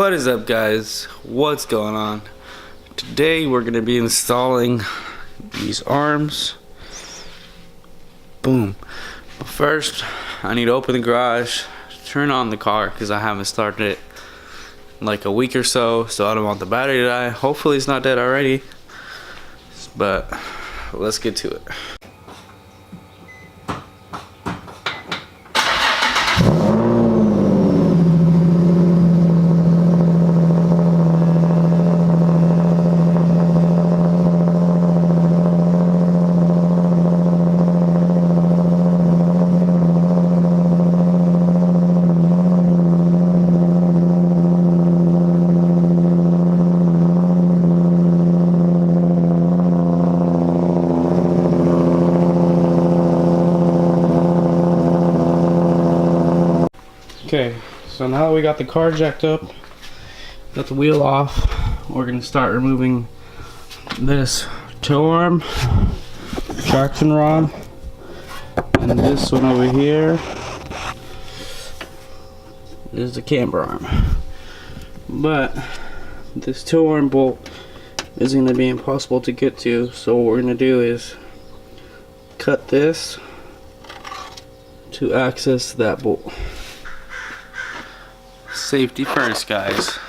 What is up, guys? What's going on? Today we're going to be installing these arms. Boom. But first, I need to open the garage, turn on the car because I haven't started it in like a week or so, so I don't want the battery to die. Hopefully it's not dead already, but let's get to it. Okay, so now that we got the car jacked up, got the wheel off, we're going to start removing this tow arm, traction rod, and this one over here is the camber arm. But this tow arm bolt is going to be impossible to get to, so what we're going to do is cut this to access that bolt. Safety first, guys.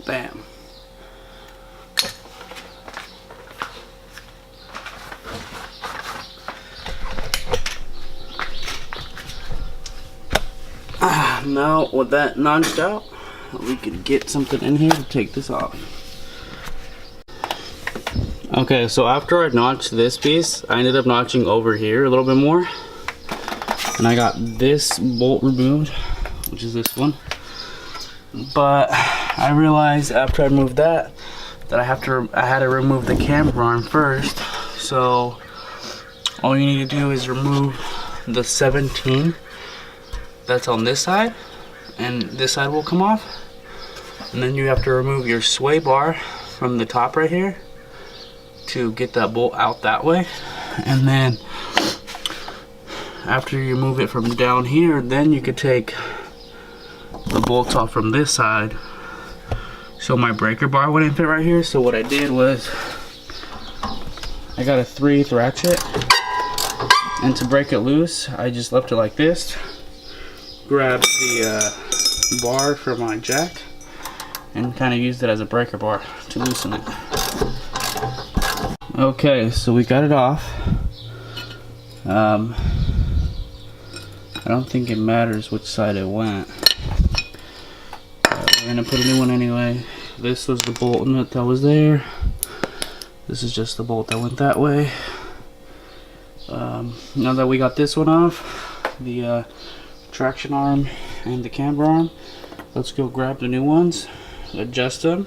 Bam. Now with that notched out, we could get something in here to take this off. Okay, so after I notched this piece, I ended up notching over here a little bit more, and I got this bolt removed, which is this one. But I realized after I moved that I had to remove the camber arm first. So all you need to do is remove the 17 that's on this side, and this side will come off, and then you have to remove your sway bar from the top right here to get that bolt out that way. And then after you remove it from down here, then you could take the bolts off from this side. So my breaker bar wouldn't fit right here, so what I did was I got a 3/8 ratchet, and to break it loose I just left it like this, grabbed the bar for my jack, and kind of used it as a breaker bar to loosen it. Okay, so we got it off. I don't think it matters which side it went. We're gonna put a new one anyway. This was the bolt nut that was there. This is just the bolt that went that way. Now that we got this one off, the traction arm and the camber arm, let's go grab the new ones, adjust them,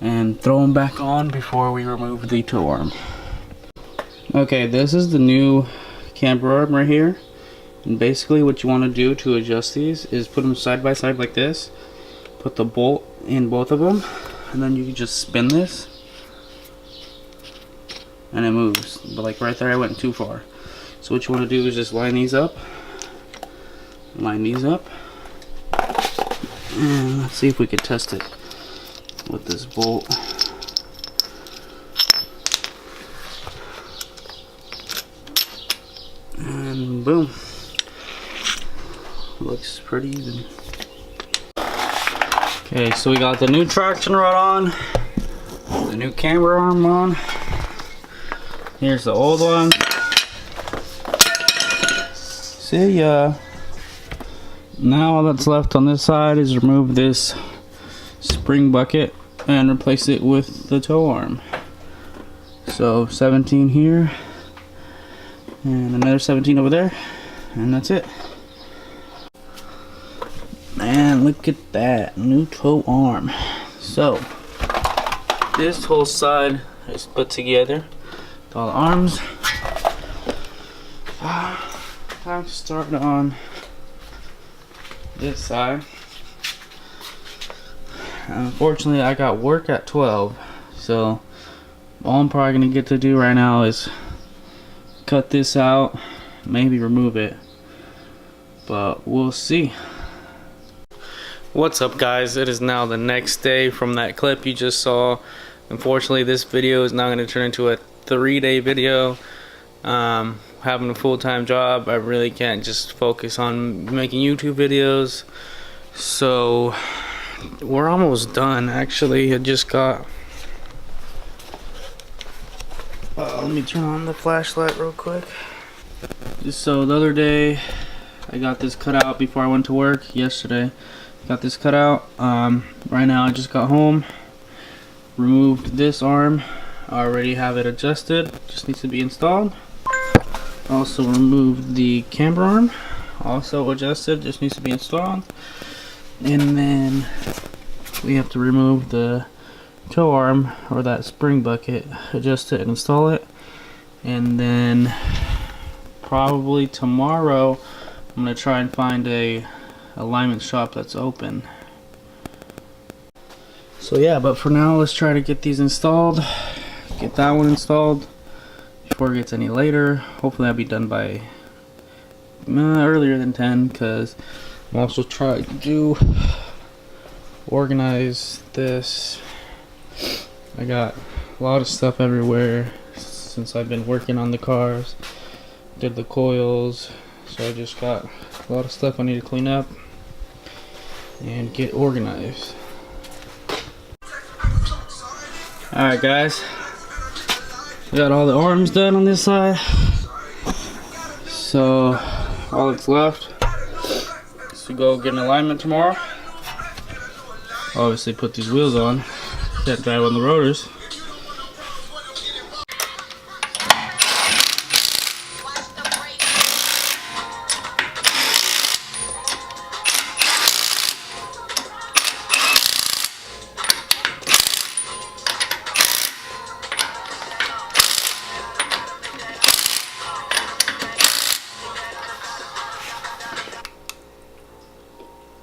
and throw them back on before we remove the tow arm. Okay, this is the new camber arm right here, and basically what you want to do to adjust these is put them side by side like this, put the bolt in both of them, and then you can just spin this and it moves. But like right there I went too far, so what you want to do is just line these up, and let's see if we could test it with this bolt. And boom, looks pretty even. Okay, so we got the new traction rod on, the new camber arm on. Here's the old one. See ya. Now all that's left on this side is remove this spring bucket and replace it with the tow arm. So 17 here and another 17 over there, and that's it. Man, look at that new tow arm. So this whole side is put together with all the arms. I'll start on this side. Unfortunately, I got work at 12, so all I'm probably gonna get to do right now is cut this out, maybe remove it, but we'll see. What's up, guys? It is now the next day from that clip you just saw. Unfortunately, this video is now going to turn into a 3-day video. Having a full-time job, I really can't just focus on making YouTube videos. So we're almost done. Actually, I just got let me turn on the flashlight real quick. So the other day I got this cut out before I went to work. Yesterday got this cut out. Right now I just got home, removed this arm. I already have it adjusted, just needs to be installed. Also removed the camber arm, also adjusted, just needs to be installed. And then we have to remove the tow arm, or that spring bucket, adjust it and install it. And then probably tomorrow I'm gonna try and find a alignment shop that's open. So yeah, but for now let's try to get these installed, get that one installed before it gets any later. Hopefully that'll be done by earlier than 10, because I'm also trying to organize this. I got a lot of stuff everywhere since I've been working on the cars. Did the coils, so I just got a lot of stuff I need to clean up and get organized. Alright guys, we got all the arms done on this side, so all that's left is to go get an alignment tomorrow. Obviously put these wheels on, can't drive on the rotors.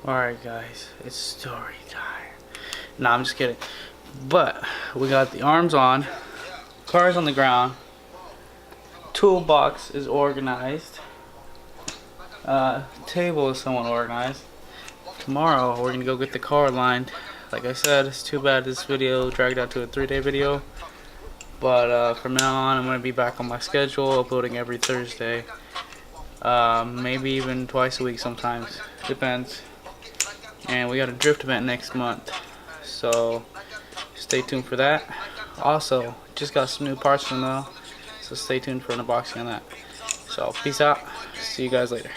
Alright guys, it's story time. Nah, I'm just kidding. But we got the arms on, car's on the ground, toolbox is organized, table is somewhat organized. Tomorrow we're gonna go get the car aligned. Like I said, it's too bad this video dragged out to a 3-day video, but from now on I'm gonna be back on my schedule, uploading every Thursday, maybe even twice a week sometimes, depends. And we got a drift event next month, so stay tuned for that. Also, just got some new parts in the mail, so stay tuned for an unboxing on that. So peace out, see you guys later.